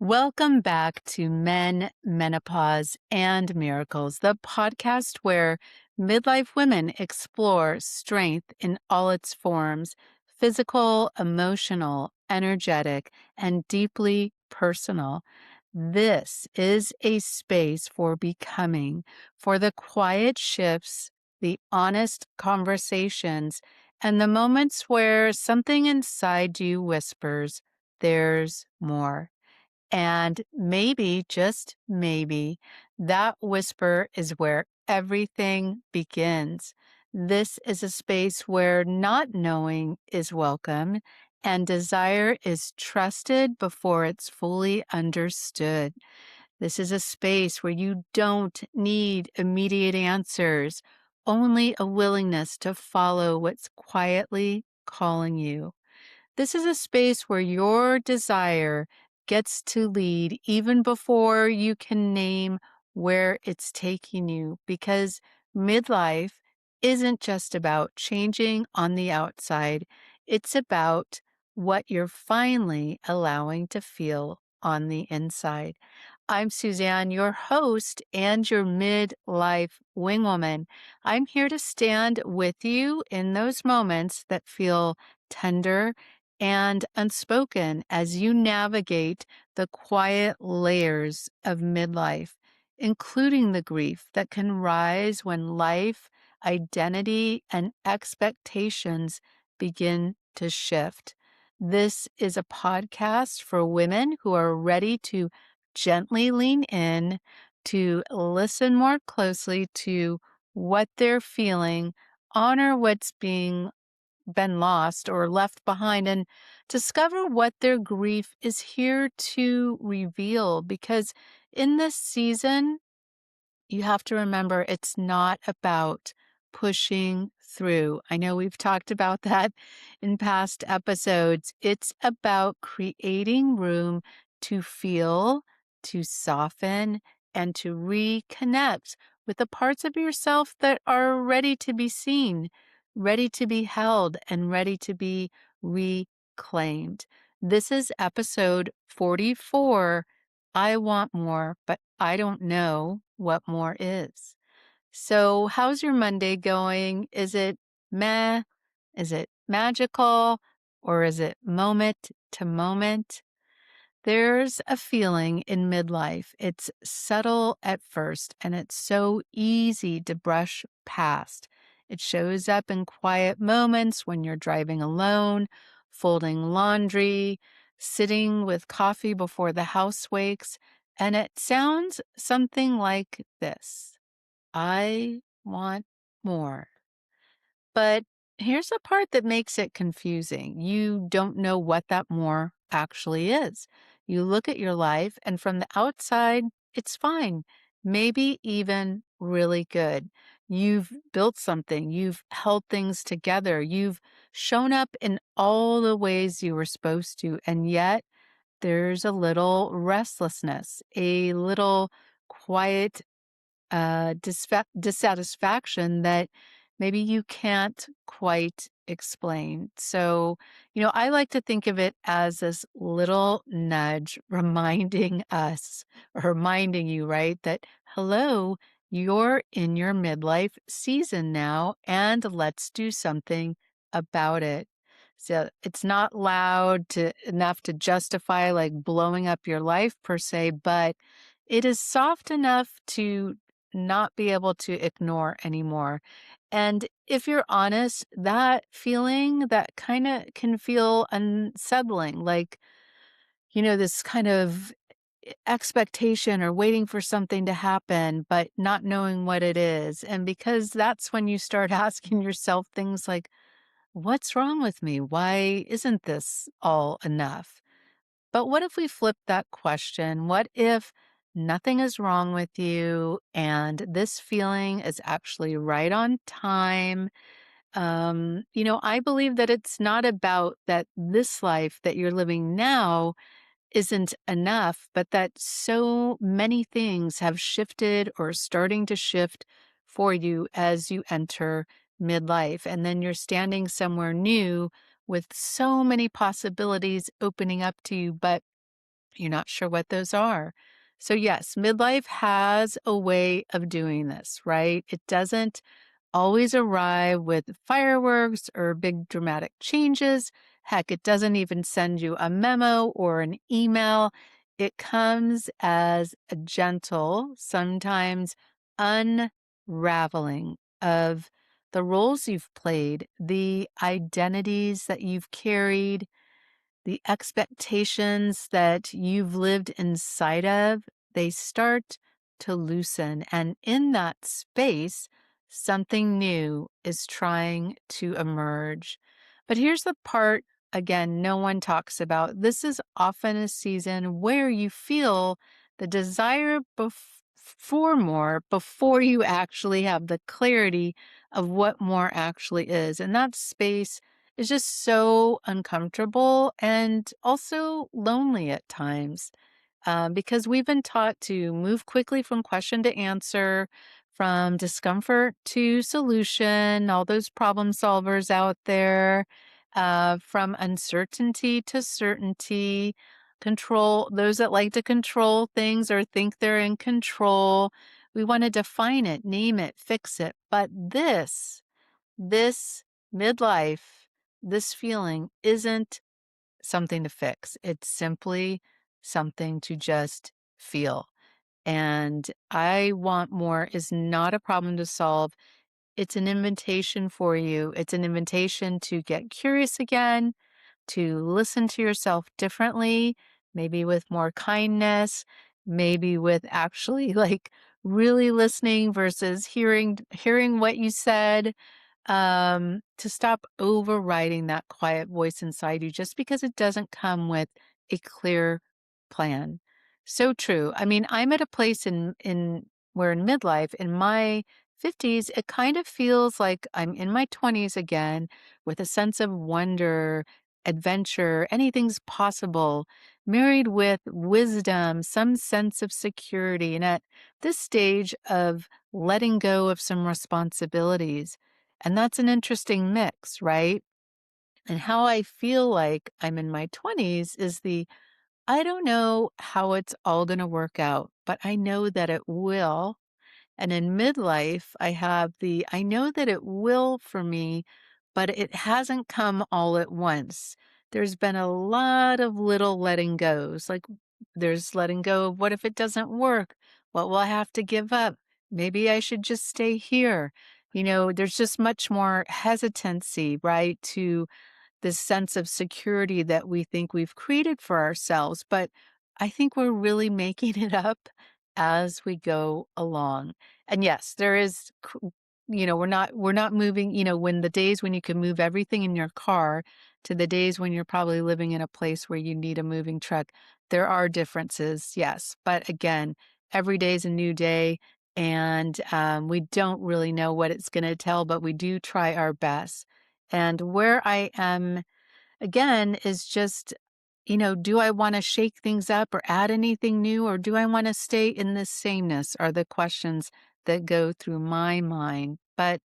Welcome back to Men, Menopause, and Miracles, the podcast where midlife women explore strength in all its forms: physical, emotional, energetic, and deeply personal. This is a space for becoming, for the quiet shifts, the honest conversations, and the moments where something inside you whispers, "There's more." And maybe, just maybe, that whisper is where everything begins. This is a space where not knowing is welcome and desire is trusted before it's fully understood. This is a space where you don't need immediate answers, only a willingness to follow what's quietly calling you. This is a space where your desire gets to lead even before you can name where it's taking you, because midlife isn't just about changing on the outside, it's about what you're finally allowing to feel on the inside. I'm Suzanne, your host and your midlife wingwoman. I'm here to stand with you in those moments that feel tender and unspoken as you navigate the quiet layers of midlife, including the grief that can rise when life, identity, and expectations begin to shift. This is a podcast for women who are ready to gently lean in, to listen more closely to what they're feeling, honor what's being been lost or left behind, and discover what their grief is here to reveal. Because in this season, you have to remember it's not about pushing through. I know we've talked about that in past episodes. It's about creating room to feel, to soften, and to reconnect with the parts of yourself that are ready to be seen, ready to be held, and ready to be reclaimed. This is episode 44. I want more, but I don't know what more is. So, how's your Monday going? Is it meh? Is it magical? Or is it moment to moment? There's a feeling in midlife. It's subtle at first and it's so easy to brush past. It shows up in quiet moments when you're driving alone, folding laundry, sitting with coffee before the house wakes, and it sounds something like this: I want more. But here's the part that makes it confusing. You don't know what that more actually is. You look at your life, and from the outside, it's fine, maybe even really good. You've built something, you've held things together, you've shown up in all the ways you were supposed to, and yet there's a little restlessness, a little quiet dissatisfaction that maybe you can't quite explain. So, I like to think of it as this little nudge reminding us, or reminding you, right, that hello, you're in your midlife season now, and let's do something about it. So it's not loud enough to justify like blowing up your life per se, but it is soft enough to not be able to ignore anymore. And if you're honest, that feeling that kind of can feel unsettling, like, this kind of expectation or waiting for something to happen, but not knowing what it is. And because that's when you start asking yourself things like, what's wrong with me? Why isn't this all enough? But what if we flip that question? What if nothing is wrong with you and this feeling is actually right on time? I believe that it's not about that this life that you're living now isn't enough, but that so many things have shifted or starting to shift for you as you enter midlife. And then you're standing somewhere new with so many possibilities opening up to you. But You're not sure what those are. So, yes, midlife has a way of doing this, right? It doesn't always arrive with fireworks or big dramatic changes. Heck, it doesn't even send you a memo or an email. It comes as a gentle, sometimes unraveling of the roles you've played, the identities that you've carried, the expectations that you've lived inside of, they start to loosen. And in that space, something new is trying to emerge. But here's the part, again, no one talks about. This is often a season where you feel the desire for more before you actually have the clarity of what more actually is. And that space is just so uncomfortable and also lonely at times, because we've been taught to move quickly from question to answer, from discomfort to solution, all those problem solvers out there, from uncertainty to certainty, control, those that like to control things or think they're in control. We want to define it, name it, fix it. But this midlife, this feeling isn't something to fix. It's simply something to just feel. And I want more is not a problem to solve. It's an invitation for you. It's an invitation to get curious again, to listen to yourself differently, maybe with more kindness, maybe with actually like really listening versus hearing what you said, to stop overriding that quiet voice inside you just because it doesn't come with a clear plan. So true. I mean, I'm at a place in where in midlife, in my 50s, it kind of feels like I'm in my 20s again with a sense of wonder, adventure, anything's possible, married with wisdom, some sense of security. And at this stage of letting go of some responsibilities, and that's an interesting mix, right? And how I feel like I'm in my 20s is I don't know how it's all going to work out, but I know that it will. And in midlife, I know that it will for me, but it hasn't come all at once. There's been a lot of little letting goes. Like there's letting go of what if it doesn't work? What will I have to give up? Maybe I should just stay here. There's just much more hesitancy, right? To this sense of security that we think we've created for ourselves, but I think we're really making it up as we go along. And yes, there is, we're not moving, when the days when you can move everything in your car to the days when you're probably living in a place where you need a moving truck, there are differences, yes. But again, every day is a new day. And we don't really know what it's going to tell, but we do try our best. And where I am again is just, do I want to shake things up or add anything new, or do I want to stay in this sameness are the questions that go through my mind. But,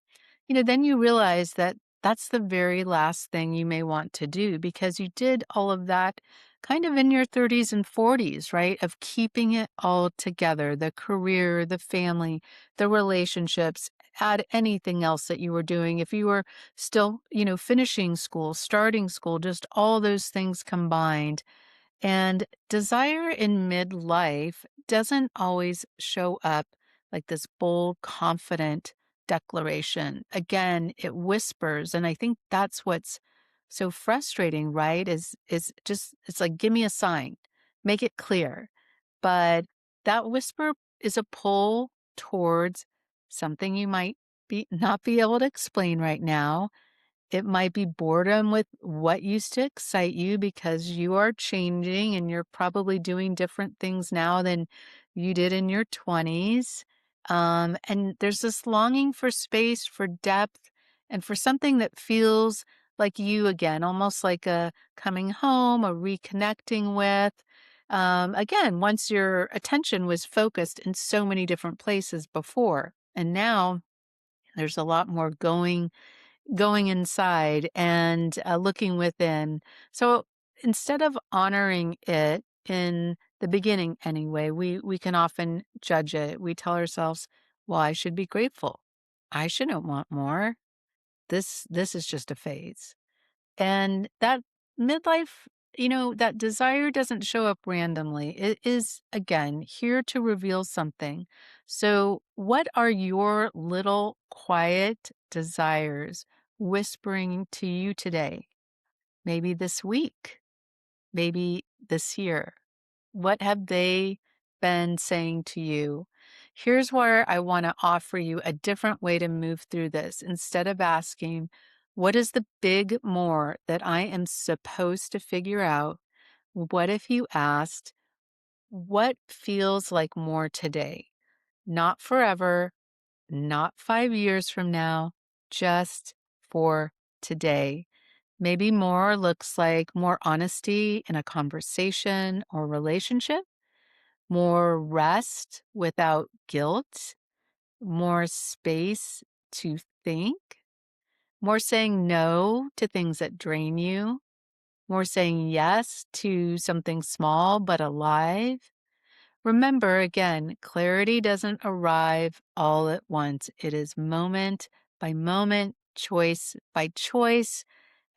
then you realize that that's the very last thing you may want to do because you did all of that kind of in your 30s and 40s, right? Of keeping it all together, the career, the family, the relationships, add anything else that you were doing. If you were still, finishing school, starting school, just all those things combined. And desire in midlife doesn't always show up like this bold, confident declaration. Again, it whispers, and I think that's what's so frustrating, right? Is just it's like give me a sign, make it clear. But that whisper is a pull towards something you might be not be able to explain right now. It might be boredom with what used to excite you because you are changing and you're probably doing different things now than you did in your 20s. And there's this longing for space, for depth, and for something that feels like you again, almost like a coming home, a reconnecting with. Again, once your attention was focused in so many different places before, and now there's a lot more going inside and looking within. So instead of honoring it, in the beginning anyway, we can often judge it. We tell ourselves, "Well, I should be grateful. I shouldn't want more. This is just a phase." And that midlife, that desire doesn't show up randomly. It is, again, here to reveal something. So, what are your little quiet desires whispering to you today? Maybe this week, maybe this year. What have they been saying to you? Here's where I want to offer you a different way to move through this. Instead of asking, what is the big more that I am supposed to figure out? What if you asked, what feels like more today? Not forever, not 5 years from now, just for today. Maybe more looks like more honesty in a conversation or relationship, more rest without guilt, more space to think, more saying no to things that drain you, more saying yes to something small but alive. Remember, again, clarity doesn't arrive all at once. It is moment by moment, choice by choice.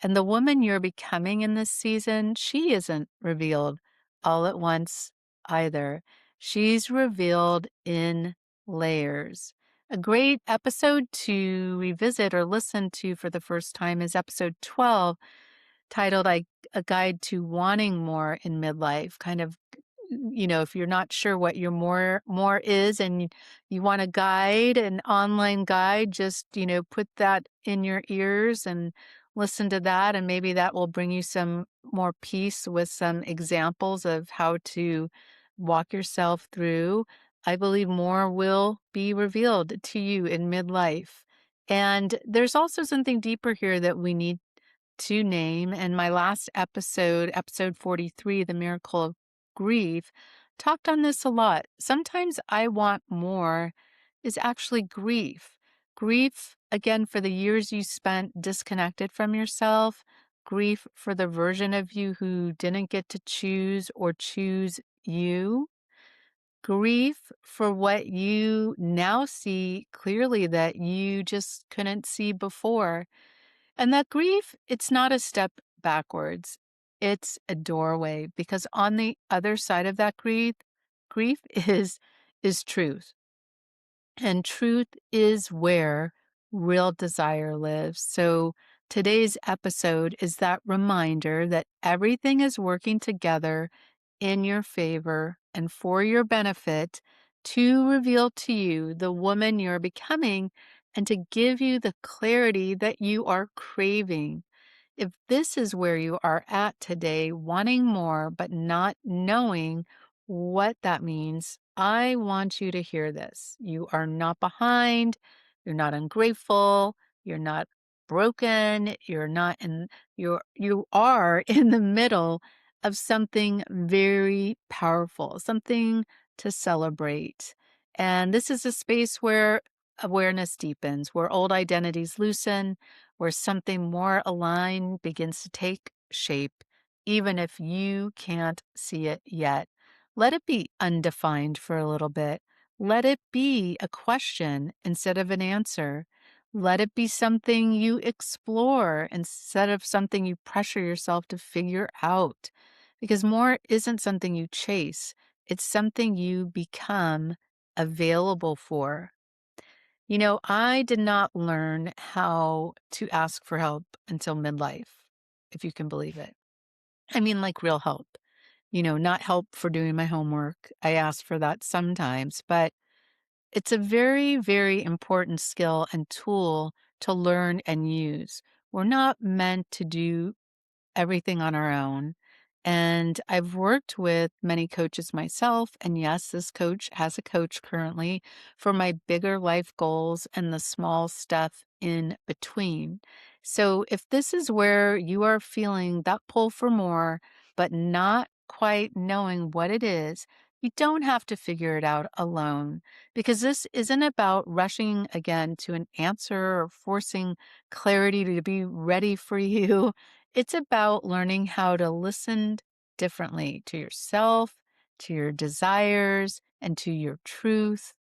And the woman you're becoming in this season, she isn't revealed all at once either. She's revealed in layers. A great episode to revisit or listen to for the first time is episode 12, titled A Guide to Wanting More in Midlife. Kind of, if you're not sure what your more is, and you want a guide, an online guide, just, put that in your ears and listen to that, and maybe that will bring you some more peace with some examples of how to walk yourself through. I believe more will be revealed to you in midlife. And there's also something deeper here that we need to name. And my last episode, episode 43, The Miracle of Grief, talked on this a lot. Sometimes I want more is actually grief. Grief, again, for the years you spent disconnected from yourself, grief for the version of you who didn't get to choose or choose you, grief for what you now see clearly that you just couldn't see before. And that grief, it's not a step backwards. It's a doorway, because on the other side of that grief is truth. And truth is where real desire lives. So today's episode is that reminder that everything is working together in your favor and for your benefit to reveal to you the woman you're becoming and to give you the clarity that you are craving. If this is where you are at today, wanting more but not knowing what that means, I want you to hear this. You are not behind, you're not ungrateful, you're not broken, you are in the middle of something very powerful, something to celebrate. And this is a space where awareness deepens, where old identities loosen, where something more aligned begins to take shape, even if you can't see it yet. Let it be undefined for a little bit. Let it be a question instead of an answer. Let it be something you explore instead of something you pressure yourself to figure out. Because more isn't something you chase, it's something you become available for. I did not learn how to ask for help until midlife, if you can believe it. I mean, like real help, not help for doing my homework. I ask for that sometimes, but it's a very, very important skill and tool to learn and use. We're not meant to do everything on our own. And I've worked with many coaches myself. And yes, this coach has a coach currently for my bigger life goals and the small stuff in between. So if this is where you are feeling that pull for more, but not quite knowing what it is, you don't have to figure it out alone, because this isn't about rushing again to an answer or forcing clarity to be ready for you. It's about learning how to listen differently to yourself, to your desires, and to your truth.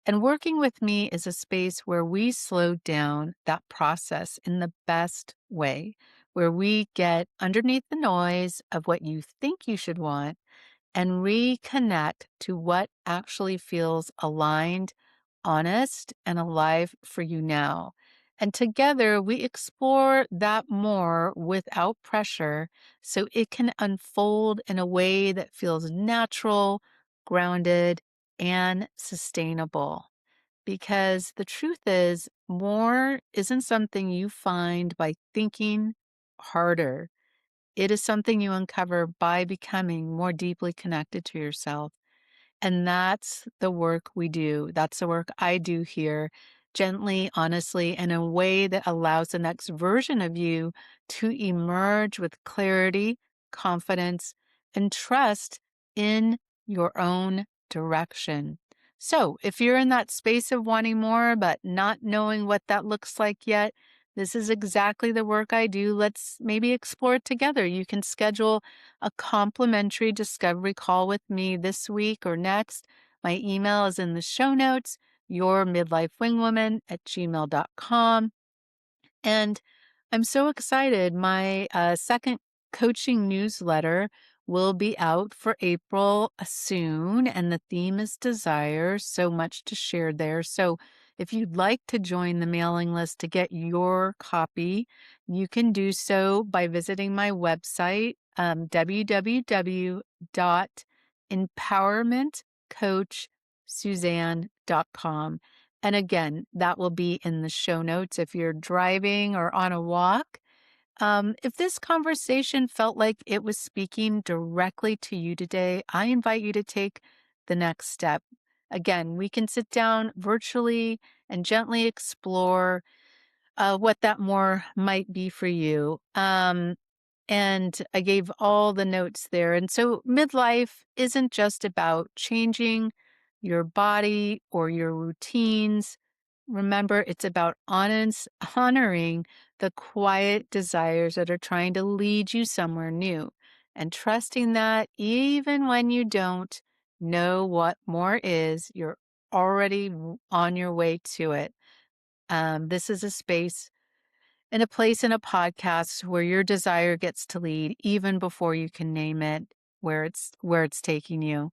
And working with me is a space where we slow down that process in the best way, where we get underneath the noise of what you think you should want and reconnect to what actually feels aligned, honest, and alive for you now. And together we explore that more without pressure so it can unfold in a way that feels natural, grounded, and sustainable. Because the truth is, more isn't something you find by thinking harder. It is something you uncover by becoming more deeply connected to yourself. And that's the work we do. That's the work I do here, gently, honestly, in a way that allows the next version of you to emerge with clarity, confidence, and trust in your own direction. So, if you're in that space of wanting more, but not knowing what that looks like yet, this is exactly the work I do. Let's maybe explore it together. You can schedule a complimentary discovery call with me this week or next. My email is in the show notes, yourmidlifewingwoman@gmail.com. And I'm so excited. My second coaching newsletter will be out for April soon, and the theme is desire. So much to share there. So if you'd like to join the mailing list to get your copy, you can do so by visiting my website, www.empowermentcoachsuzanne.com. And again, that will be in the show notes if you're driving or on a walk. If this conversation felt like it was speaking directly to you today, I invite you to take the next step. Again, we can sit down virtually and gently explore what that more might be for you. And I gave all the notes there. And so midlife isn't just about changing your body or your routines. Remember, it's about honoring the quiet desires that are trying to lead you somewhere new and trusting that even when you don't know what more is, you're already on your way to it. This is a space and a place in a podcast where your desire gets to lead even before you can name it, where it's taking you.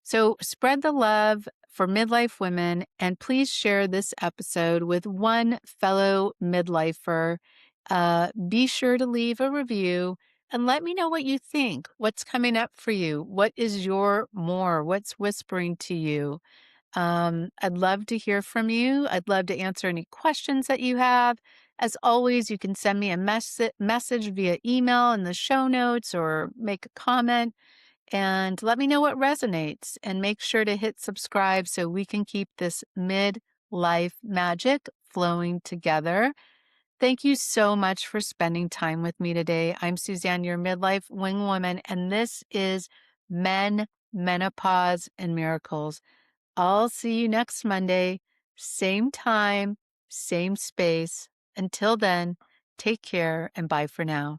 So spread the love for midlife women and please share this episode with one fellow midlifer. Be sure to leave a review and let me know what you think. What's coming up for you? What is your more? What's whispering to you? I'd love to hear from you. I'd love to answer any questions that you have. As always, you can send me a message via email in the show notes or make a comment and let me know what resonates. And make sure to hit subscribe so we can keep this midlife magic flowing together. Thank you so much for spending time with me today. I'm Suzanne, your midlife wing woman, and this is Men, Menopause, and Miracles. I'll see you next Monday, same time, same space. Until then, take care and bye for now.